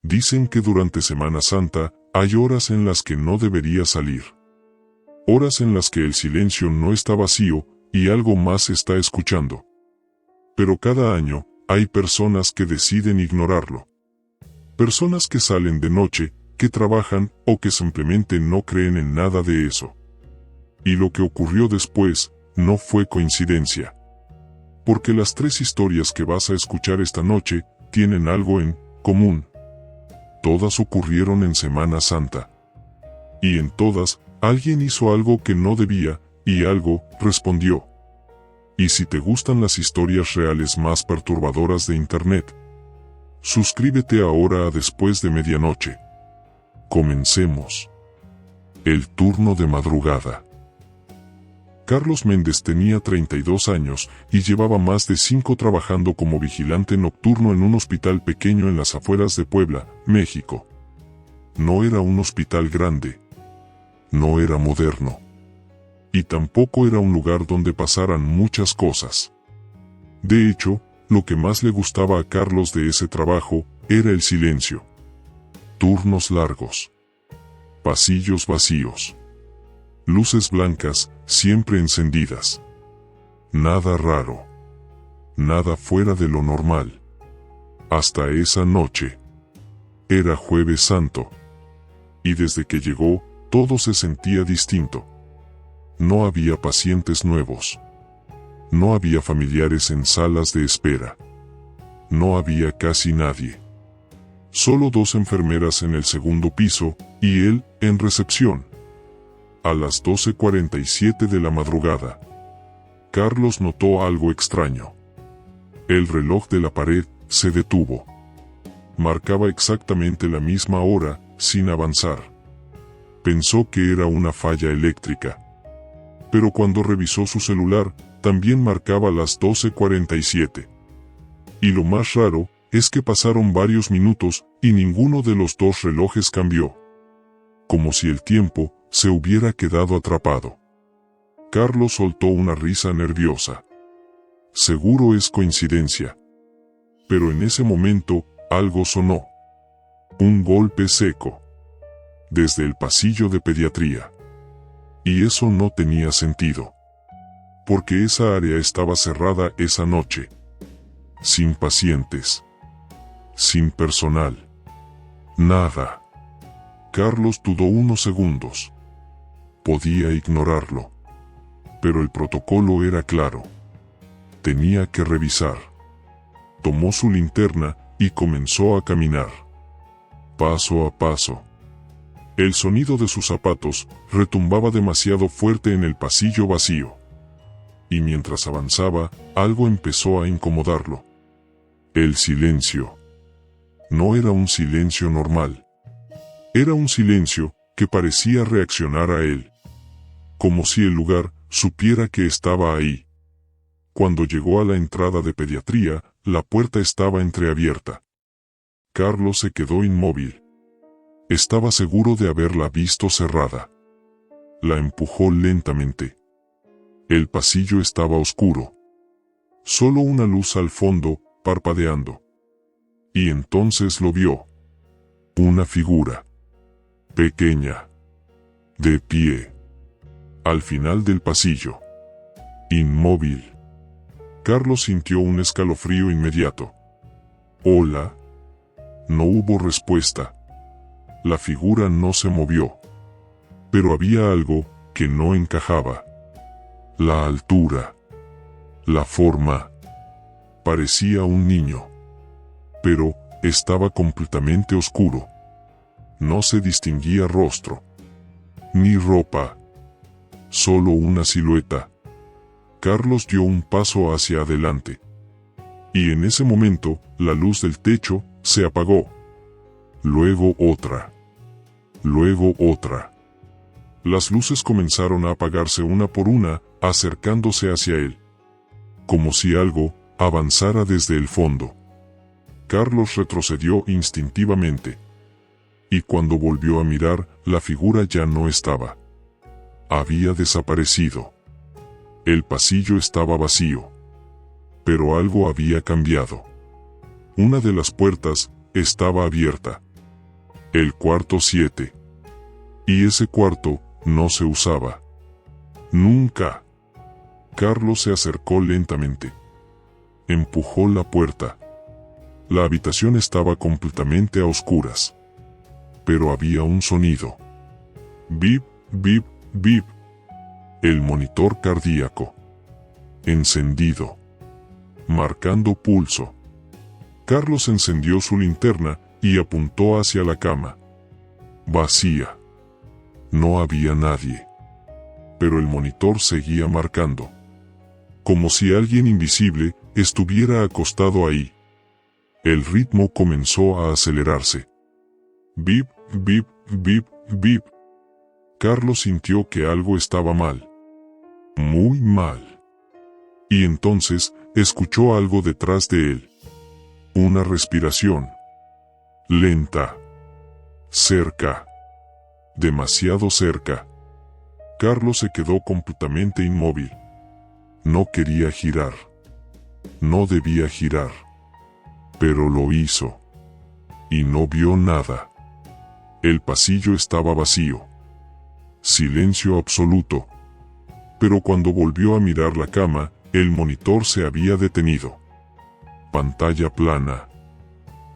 Dicen que durante Semana Santa hay horas en las que no debería salir. Horas en las que el silencio no está vacío y algo más está escuchando. Pero cada año hay personas que deciden ignorarlo. Personas que salen de noche, que trabajan o que simplemente no creen en nada de eso. Y lo que ocurrió después no fue coincidencia. Porque las tres historias que vas a escuchar esta noche tienen algo en común. Todas ocurrieron en Semana Santa. Y en todas, alguien hizo algo que no debía, y algo respondió. Y si te gustan las historias reales más perturbadoras de Internet, suscríbete ahora a Después de Medianoche. Comencemos. El turno de madrugada. Carlos Méndez tenía 32 años y llevaba más de 5 trabajando como vigilante nocturno en un hospital pequeño en las afueras de Puebla, México. No era un hospital grande. No era moderno. Y tampoco era un lugar donde pasaran muchas cosas. De hecho, lo que más le gustaba a Carlos de ese trabajo era el silencio. Turnos largos. Pasillos vacíos. Luces blancas, siempre encendidas. Nada raro. Nada fuera de lo normal. Hasta esa noche. Era Jueves Santo. Y desde que llegó, todo se sentía distinto. No había pacientes nuevos. No había familiares en salas de espera. No había casi nadie. Solo 2 enfermeras en el segundo piso, y él, en recepción. A las 12:47 de la madrugada, Carlos notó algo extraño. El reloj de la pared se detuvo. Marcaba exactamente la misma hora, sin avanzar. Pensó que era una falla eléctrica. Pero cuando revisó su celular, también marcaba las 12:47. Y lo más raro, es que pasaron varios minutos, y ninguno de los 2 relojes cambió. Como si el tiempo se hubiera quedado atrapado. Carlos soltó una risa nerviosa. Seguro es coincidencia. Pero en ese momento, algo sonó. Un golpe seco. Desde el pasillo de pediatría. Y eso no tenía sentido. Porque esa área estaba cerrada esa noche. Sin pacientes. Sin personal. Nada. Carlos dudó unos segundos. Podía ignorarlo. Pero el protocolo era claro. Tenía que revisar. Tomó su linterna y comenzó a caminar. Paso a paso. El sonido de sus zapatos retumbaba demasiado fuerte en el pasillo vacío. Y mientras avanzaba, algo empezó a incomodarlo. El silencio. No era un silencio normal. Era un silencio que parecía reaccionar a él. Como si el lugar supiera que estaba ahí. Cuando llegó a la entrada de pediatría, la puerta estaba entreabierta. Carlos se quedó inmóvil. Estaba seguro de haberla visto cerrada. La empujó lentamente. El pasillo estaba oscuro. Solo una luz al fondo, parpadeando. Y entonces lo vio. Una figura. Pequeña. De pie. Al final del pasillo. Inmóvil. Carlos sintió un escalofrío inmediato. «Hola». No hubo respuesta. La figura no se movió. Pero había algo que no encajaba. La altura. La forma. Parecía un niño. Pero estaba completamente oscuro. No se distinguía rostro. Ni ropa. Solo una silueta. Carlos dio un paso hacia adelante. Y en ese momento, la luz del techo se apagó. Luego otra. Luego otra. Las luces comenzaron a apagarse una por una, acercándose hacia él. Como si algo avanzara desde el fondo. Carlos retrocedió instintivamente. Y cuando volvió a mirar, la figura ya no estaba. Había desaparecido. El pasillo estaba vacío. Pero algo había cambiado. Una de las puertas estaba abierta. El cuarto 7. Y ese cuarto no se usaba. Nunca. Carlos se acercó lentamente. Empujó la puerta. La habitación estaba completamente a oscuras. Pero había un sonido. Bip, bip, bip. El monitor cardíaco. Encendido. Marcando pulso. Carlos encendió su linterna y apuntó hacia la cama. Vacía. No había nadie. Pero el monitor seguía marcando. Como si alguien invisible estuviera acostado ahí. El ritmo comenzó a acelerarse. Bip, bip, bip, bip. Carlos sintió que algo estaba mal. Muy mal. Y entonces escuchó algo detrás de él. Una respiración. Lenta. Cerca. Demasiado cerca. Carlos se quedó completamente inmóvil. No quería girar. No debía girar. Pero lo hizo. Y no vio nada. El pasillo estaba vacío. Silencio absoluto. Pero cuando volvió a mirar la cama, el monitor se había detenido. Pantalla plana.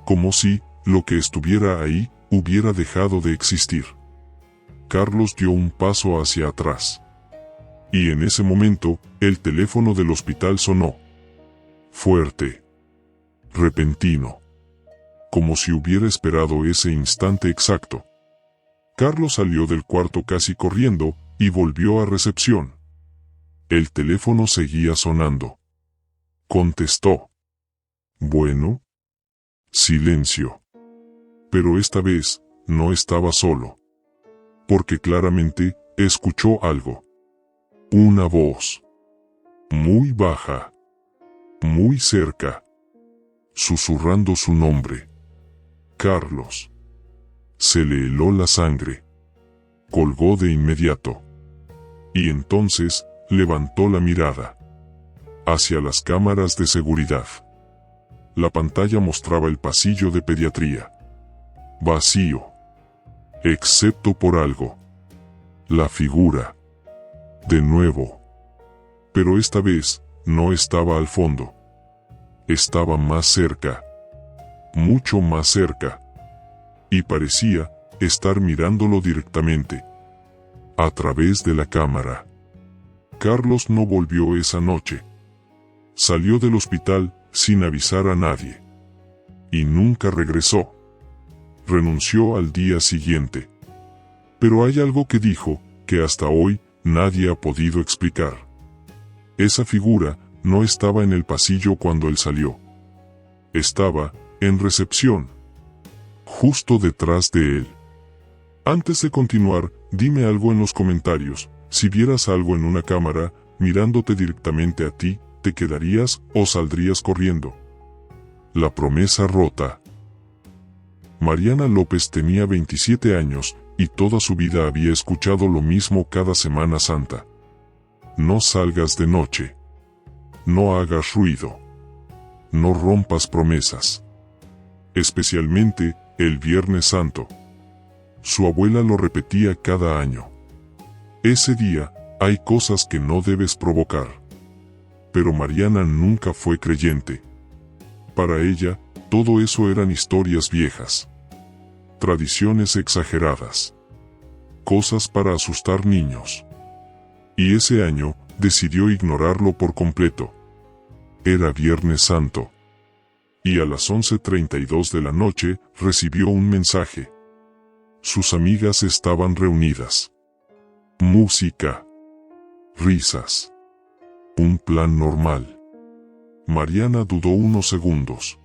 Como si lo que estuviera ahí hubiera dejado de existir. Carlos dio un paso hacia atrás. Y en ese momento, el teléfono del hospital sonó. Fuerte. Repentino. Como si hubiera esperado ese instante exacto. Carlos salió del cuarto casi corriendo, y volvió a recepción. El teléfono seguía sonando. Contestó. Bueno. Silencio. Pero esta vez, no estaba solo. Porque claramente, escuchó algo. Una voz. Muy baja. Muy cerca. Susurrando su nombre. Carlos. Se le heló la sangre. Colgó de inmediato. Y entonces, levantó la mirada. Hacia las cámaras de seguridad. La pantalla mostraba el pasillo de pediatría. Vacío. Excepto por algo. La figura. De nuevo. Pero esta vez, no estaba al fondo. Estaba más cerca. Mucho más cerca. Y parecía estar mirándolo directamente. A través de la cámara. Carlos no volvió esa noche. Salió del hospital sin avisar a nadie. Y nunca regresó. Renunció al día siguiente. Pero hay algo que dijo, que hasta hoy, nadie ha podido explicar. Esa figura, no estaba en el pasillo cuando él salió. Estaba, en recepción. Justo detrás de él. Antes de continuar, dime algo en los comentarios. Si vieras algo en una cámara, mirándote directamente a ti, ¿te quedarías o saldrías corriendo? La promesa rota. Mariana López tenía 27 años, y toda su vida había escuchado lo mismo cada Semana Santa. No salgas de noche. No hagas ruido. No rompas promesas. Especialmente, el Viernes Santo. Su abuela lo repetía cada año. Ese día, hay cosas que no debes provocar. Pero Mariana nunca fue creyente. Para ella, todo eso eran historias viejas. Tradiciones exageradas. Cosas para asustar niños. Y ese año, decidió ignorarlo por completo. Era Viernes Santo. Y a las 11:32 de la noche, recibió un mensaje. Sus amigas estaban reunidas. Música. Risas. Un plan normal. Mariana dudó unos segundos.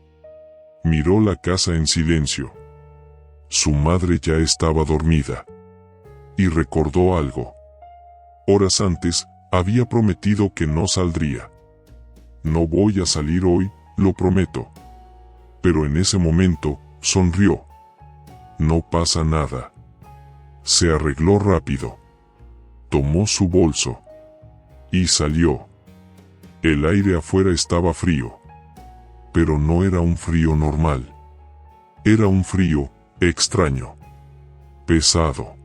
Miró la casa en silencio. Su madre ya estaba dormida. Y recordó algo. Horas antes, había prometido que no saldría. No voy a salir hoy, lo prometo. Pero en ese momento, sonrió. No pasa nada. Se arregló rápido. Tomó su bolso. Y salió. El aire afuera estaba frío. Pero no era un frío normal. Era un frío extraño. Pesado.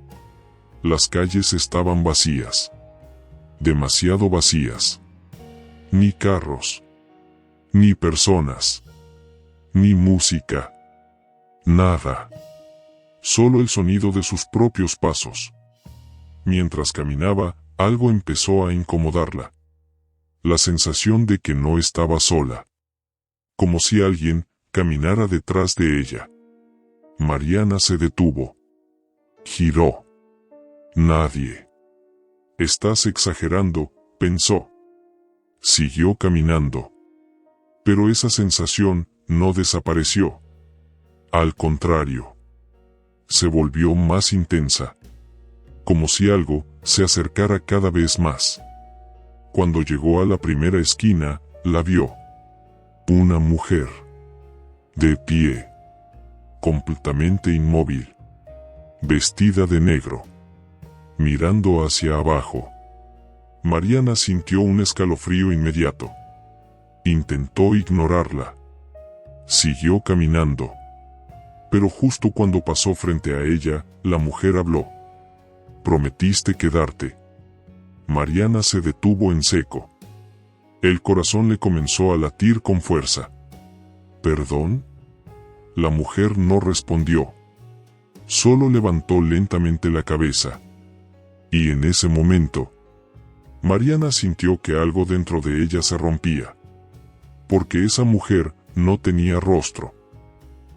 Las calles estaban vacías. Demasiado vacías. Ni carros. Ni personas. Ni música. Nada. Solo el sonido de sus propios pasos. Mientras caminaba, algo empezó a incomodarla. La sensación de que no estaba sola. Como si alguien caminara detrás de ella. Mariana se detuvo. Giró. Nadie. Estás exagerando, pensó. Siguió caminando. Pero esa sensación no desapareció. Al contrario. Se volvió más intensa. Como si algo se acercara cada vez más. Cuando llegó a la primera esquina, la vio. Una mujer. De pie. Completamente inmóvil. Vestida de negro. Mirando hacia abajo. Mariana sintió un escalofrío inmediato. Intentó ignorarla. Siguió caminando. Pero justo cuando pasó frente a ella, la mujer habló. Prometiste quedarte. Mariana se detuvo en seco. El corazón le comenzó a latir con fuerza. ¿Perdón? La mujer no respondió. Solo levantó lentamente la cabeza. Y en ese momento, Mariana sintió que algo dentro de ella se rompía. Porque esa mujer no tenía rostro.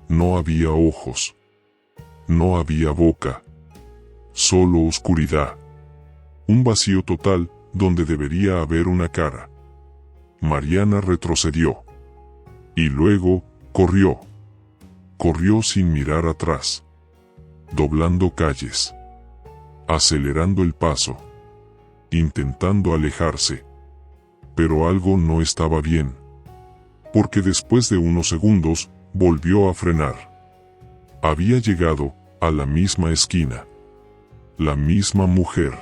No había ojos. No había boca. Solo oscuridad. Un vacío total donde debería haber una cara. Mariana retrocedió. Y luego, corrió. Corrió sin mirar atrás. Doblando calles. Acelerando el paso. Intentando alejarse. Pero algo no estaba bien. Porque después de unos segundos, volvió a frenar. Había llegado a la misma esquina. La misma mujer.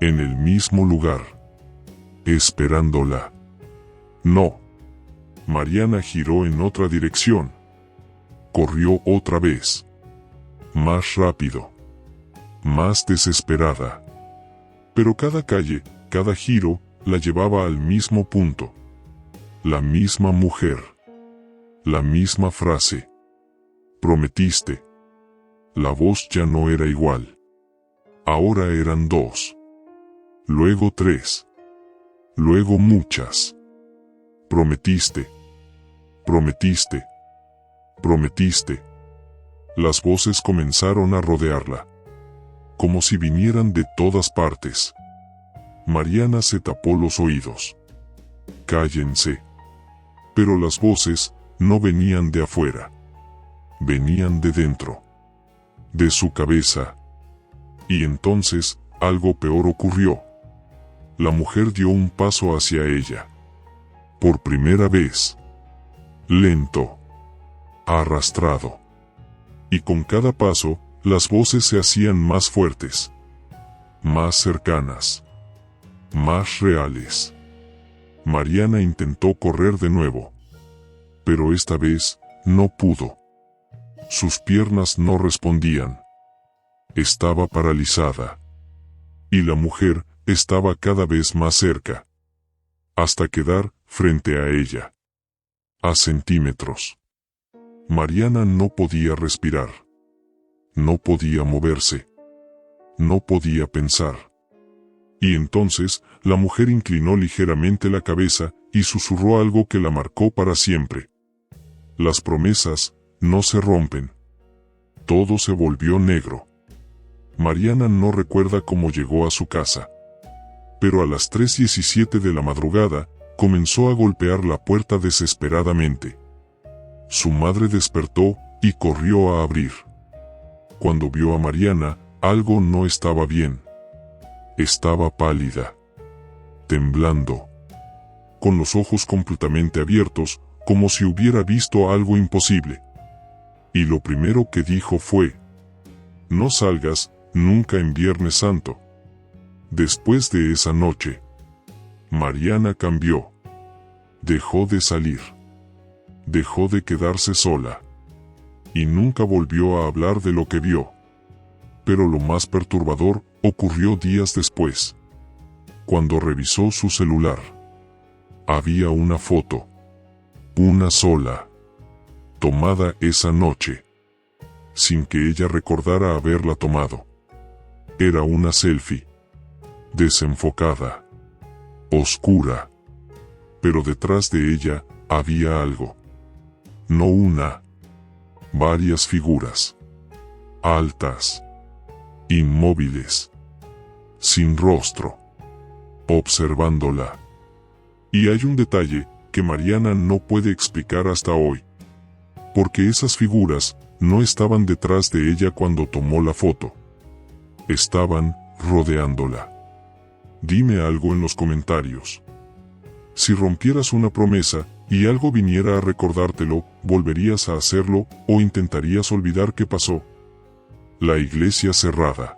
En el mismo lugar. Esperándola. No. Mariana giró en otra dirección. Corrió otra vez. Más rápido. Más desesperada. Pero cada calle, cada giro, la llevaba al mismo punto. La misma mujer. La misma frase. Prometiste. La voz ya no era igual. Ahora eran 2. Luego 3. Luego muchas. Prometiste. Prometiste. Prometiste. Las voces comenzaron a rodearla. Como si vinieran de todas partes. Mariana se tapó los oídos. Cállense. Pero las voces no venían de afuera. Venían de dentro. De su cabeza. Y entonces, algo peor ocurrió. La mujer dio un paso hacia ella. Por primera vez. Lento. Arrastrado. Y con cada paso, las voces se hacían más fuertes. Más cercanas. Más reales. Mariana intentó correr de nuevo. Pero esta vez, no pudo. Sus piernas no respondían. Estaba paralizada. Y la mujer estaba cada vez más cerca. Hasta quedar frente a ella. A centímetros. Mariana no podía respirar. No podía moverse. No podía pensar. Y entonces, la mujer inclinó ligeramente la cabeza y susurró algo que la marcó para siempre. Las promesas no se rompen. Todo se volvió negro. Mariana no recuerda cómo llegó a su casa. Pero a las 3:17 de la madrugada, comenzó a golpear la puerta desesperadamente. Su madre despertó y corrió a abrir. Cuando vio a Mariana, algo no estaba bien. Estaba pálida. Temblando. Con los ojos completamente abiertos, como si hubiera visto algo imposible. Y lo primero que dijo fue: no salgas nunca en Viernes Santo. Después de esa noche, Mariana cambió. Dejó de salir. Dejó de quedarse sola. Y nunca volvió a hablar de lo que vio. Pero lo más perturbador ocurrió días después. Cuando revisó su celular, había una foto, una sola, tomada esa noche, sin que ella recordara haberla tomado. Era una selfie, desenfocada, oscura, pero detrás de ella había algo. No una, varias figuras, altas, inmóviles, sin rostro, observándola. Y hay un detalle que Mariana no puede explicar hasta hoy. Porque esas figuras no estaban detrás de ella cuando tomó la foto. Estaban rodeándola. Dime algo en los comentarios. Si rompieras una promesa y algo viniera a recordártelo, ¿volverías a hacerlo o intentarías olvidar qué pasó? La iglesia cerrada.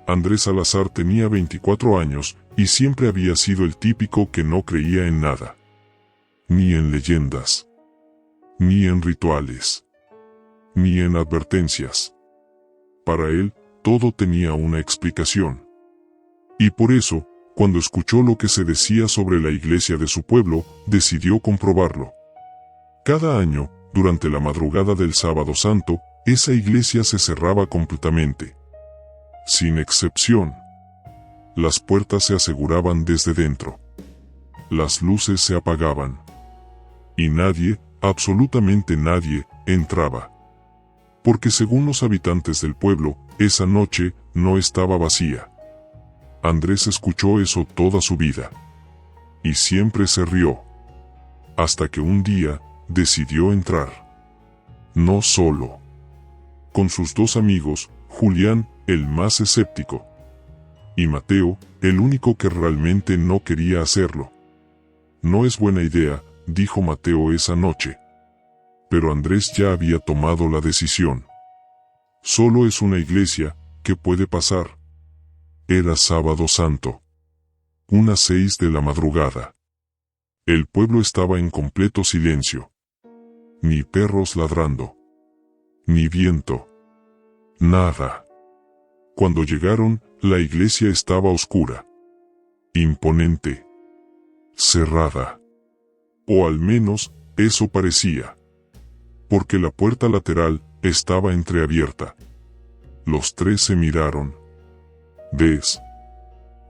Andrés Salazar tenía 24 años y siempre había sido el típico que no creía en nada. Ni en leyendas, ni en rituales, ni en advertencias. Para él, todo tenía una explicación. Y por eso, cuando escuchó lo que se decía sobre la iglesia de su pueblo, decidió comprobarlo. Cada año, durante la madrugada del Sábado Santo, esa iglesia se cerraba completamente. Sin excepción. Las puertas se aseguraban desde dentro. Las luces se apagaban. Y nadie, absolutamente nadie, entraba. Porque según los habitantes del pueblo, esa noche no estaba vacía. Andrés escuchó eso toda su vida. Y siempre se rió. Hasta que un día, decidió entrar. No solo. Con sus dos amigos, Julián, el más escéptico, y Mateo, el único que realmente no quería hacerlo. No es buena idea, dijo Mateo esa noche. Pero Andrés ya había tomado la decisión. Solo es una iglesia, ¿qué puede pasar? Era Sábado Santo. Unas 6 de la madrugada. El pueblo estaba en completo silencio. Ni perros ladrando. Ni viento. Nada. Cuando llegaron, la iglesia estaba oscura. Imponente. Cerrada. O al menos, eso parecía. Porque la puerta lateral estaba entreabierta. Los tres se miraron. ¿Ves?,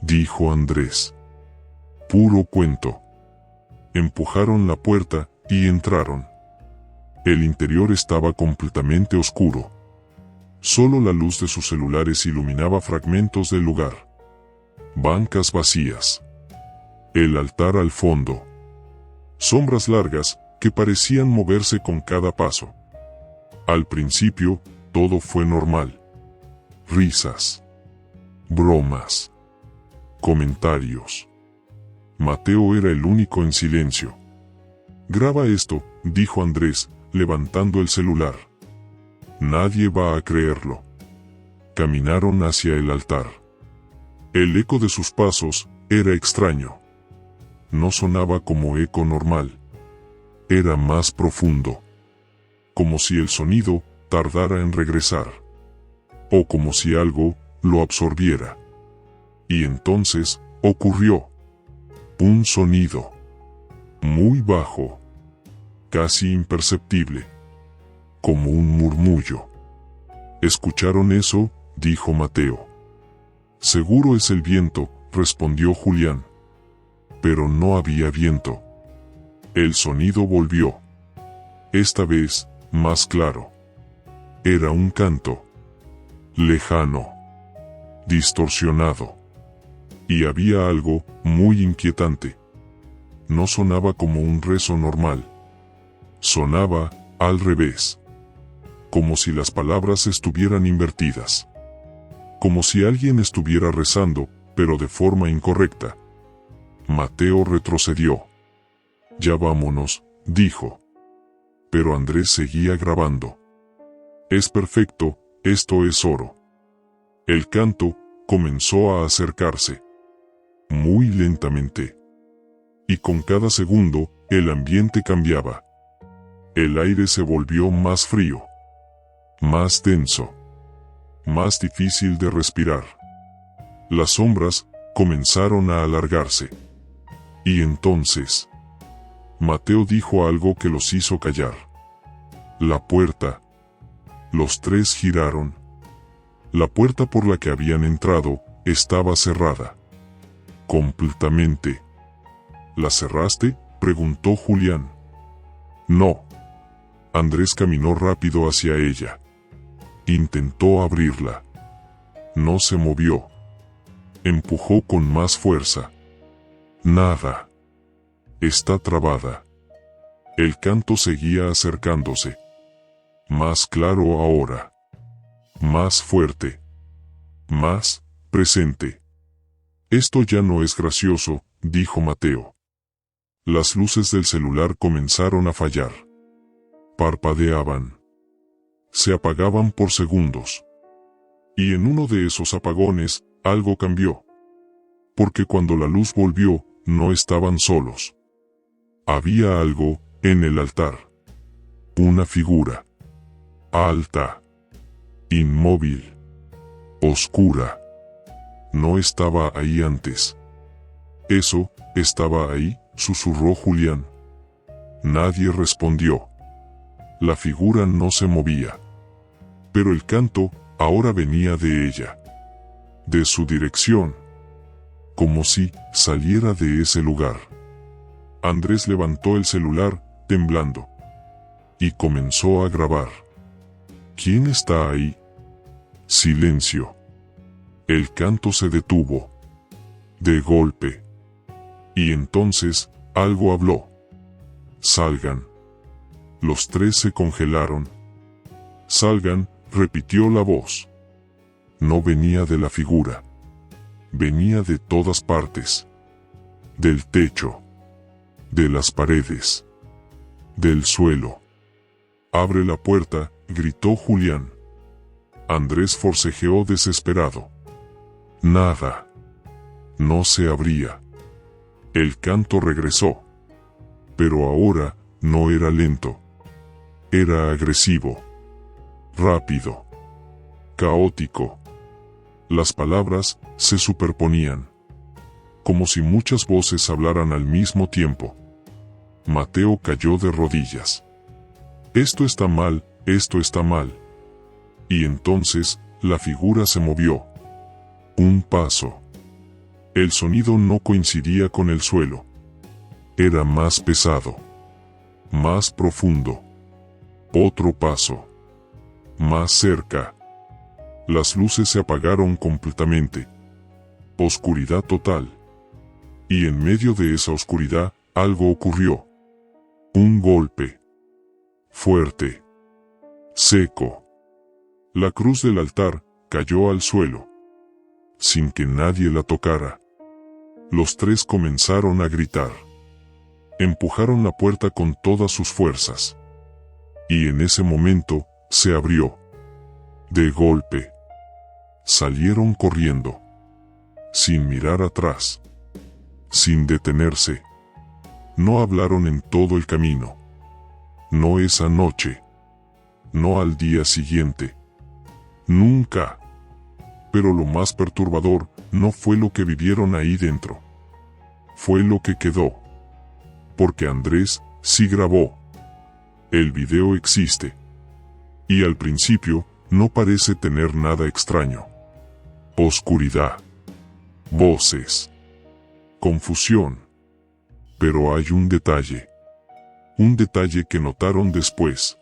dijo Andrés. Puro cuento. Empujaron la puerta y entraron. El interior estaba completamente oscuro. Solo la luz de sus celulares iluminaba fragmentos del lugar. Bancas vacías. El altar al fondo. Sombras largas que parecían moverse con cada paso. Al principio, todo fue normal. Risas. Bromas. Comentarios. Mateo era el único en silencio. Graba esto, dijo Andrés, levantando el celular. Nadie va a creerlo. Caminaron hacia el altar. El eco de sus pasos era extraño. No sonaba como eco normal. Era más profundo. Como si el sonido tardara en regresar. O como si algo lo absorbiera. Y entonces, ocurrió. Un sonido. Muy bajo. Casi imperceptible. Como un murmullo. ¿Escucharon eso?, dijo Mateo. Seguro es el viento, respondió Julián. Pero no había viento. El sonido volvió. Esta vez, más claro. Era un canto. Lejano. Distorsionado. Y había algo muy inquietante. No sonaba como un rezo normal. Sonaba al revés. Como si las palabras estuvieran invertidas. Como si alguien estuviera rezando, pero de forma incorrecta. Mateo retrocedió. Ya vámonos, dijo. Pero Andrés seguía grabando. Es perfecto, esto es oro. El canto comenzó a acercarse. Muy lentamente. Y con cada segundo, el ambiente cambiaba. El aire se volvió más frío. Más denso. más difícil de respirar. Las sombras comenzaron a alargarse. Y entonces, Mateo dijo algo que los hizo callar. La puerta. Los tres giraron. La puerta por la que habían entrado estaba cerrada. Completamente. ¿La cerraste?, preguntó Julián. No. Andrés caminó rápido hacia ella. Intentó abrirla. No se movió. Empujó con más fuerza. Nada. Está trabada. El canto seguía acercándose. Más claro ahora. Más fuerte. Más presente. Esto ya no es gracioso, dijo Mateo. Las luces del celular comenzaron a fallar. Parpadeaban. Se apagaban por segundos. Y en uno de esos apagones, algo cambió. Porque cuando la luz volvió, no estaban solos. Había algo en el altar. Una figura. Alta. Inmóvil. Oscura. No estaba ahí antes. Eso, estaba ahí, susurró Julián. Nadie respondió. La figura no se movía. Pero el canto, ahora venía de ella. De su dirección. Como si saliera de ese lugar. Andrés levantó el celular, temblando. Y comenzó a grabar. ¿Quién está ahí? Silencio. El canto se detuvo. De golpe. Y entonces, algo habló. Salgan. Los tres se congelaron. Salgan, repitió la voz. No venía de la figura. Venía de todas partes. Del techo. De las paredes. Del suelo. Abre la puerta, gritó Julián. Andrés forcejeó desesperado. Nada. No se abría. El canto regresó. Pero ahora, no era lento. Era agresivo. Rápido. Caótico. Las palabras se superponían. Como si muchas voces hablaran al mismo tiempo. Mateo cayó de rodillas. Esto está mal, esto está mal. Y entonces, la figura se movió. Un paso. El sonido no coincidía con el suelo. Era más pesado. Más profundo. Otro paso. Más cerca. Las luces se apagaron completamente. Oscuridad total. Y en medio de esa oscuridad, algo ocurrió. Un golpe. Fuerte. Seco. La cruz del altar cayó al suelo. Sin que nadie la tocara. Los tres comenzaron a gritar. Empujaron la puerta con todas sus fuerzas. Y en ese momento, se abrió. De golpe. Salieron corriendo. Sin mirar atrás. Sin detenerse. No hablaron en todo el camino. No esa noche. No al día siguiente. Nunca. Pero lo más perturbador no fue lo que vivieron ahí dentro. Fue lo que quedó. Porque Andrés sí grabó. El video existe. Y al principio, no parece tener nada extraño. Oscuridad. Voces. Confusión. Pero hay un detalle. Un detalle que notaron después.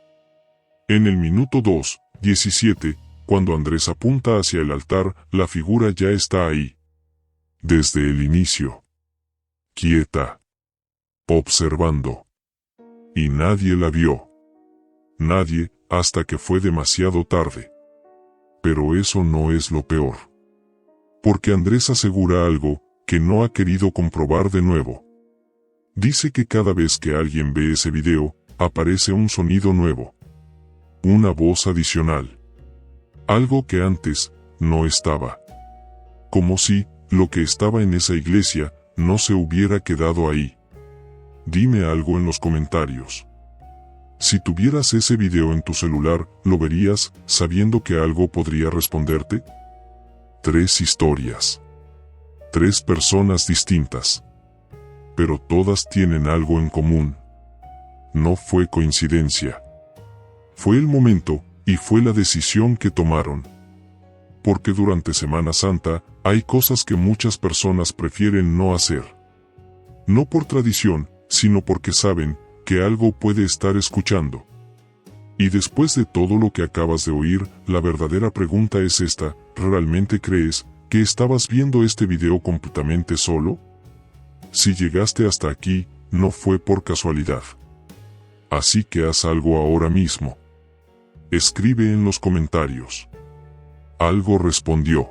En el minuto 2:17, cuando Andrés apunta hacia el altar, la figura ya está ahí. Desde el inicio. Quieta. Observando. Y nadie la vio. Nadie, hasta que fue demasiado tarde. Pero eso no es lo peor. Porque Andrés asegura algo que no ha querido comprobar de nuevo. Dice que cada vez que alguien ve ese video, aparece un sonido nuevo. Una voz adicional. Algo que antes no estaba. Como si lo que estaba en esa iglesia no se hubiera quedado ahí. Dime algo en los comentarios. Si tuvieras ese video en tu celular, ¿lo verías, sabiendo que algo podría responderte? 3 historias. 3 personas distintas. Pero todas tienen algo en común. No fue coincidencia. Fue el momento, y fue la decisión que tomaron. Porque durante Semana Santa, hay cosas que muchas personas prefieren no hacer. No por tradición, sino porque saben que algo puede estar escuchando. Y después de todo lo que acabas de oír, la verdadera pregunta es esta: ¿realmente crees que estabas viendo este video completamente solo? Si llegaste hasta aquí, no fue por casualidad. Así que haz algo ahora mismo. Escribe en los comentarios. Algo respondió.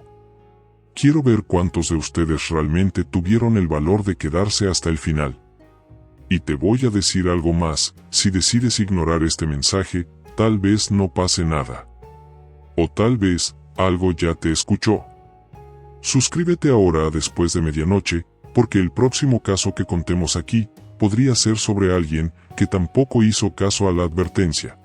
Quiero ver cuántos de ustedes realmente tuvieron el valor de quedarse hasta el final. Y te voy a decir algo más: si decides ignorar este mensaje, tal vez no pase nada. O tal vez, algo ya te escuchó. Suscríbete ahora a Después de Medianoche, porque el próximo caso que contemos aquí, podría ser sobre alguien que tampoco hizo caso a la advertencia.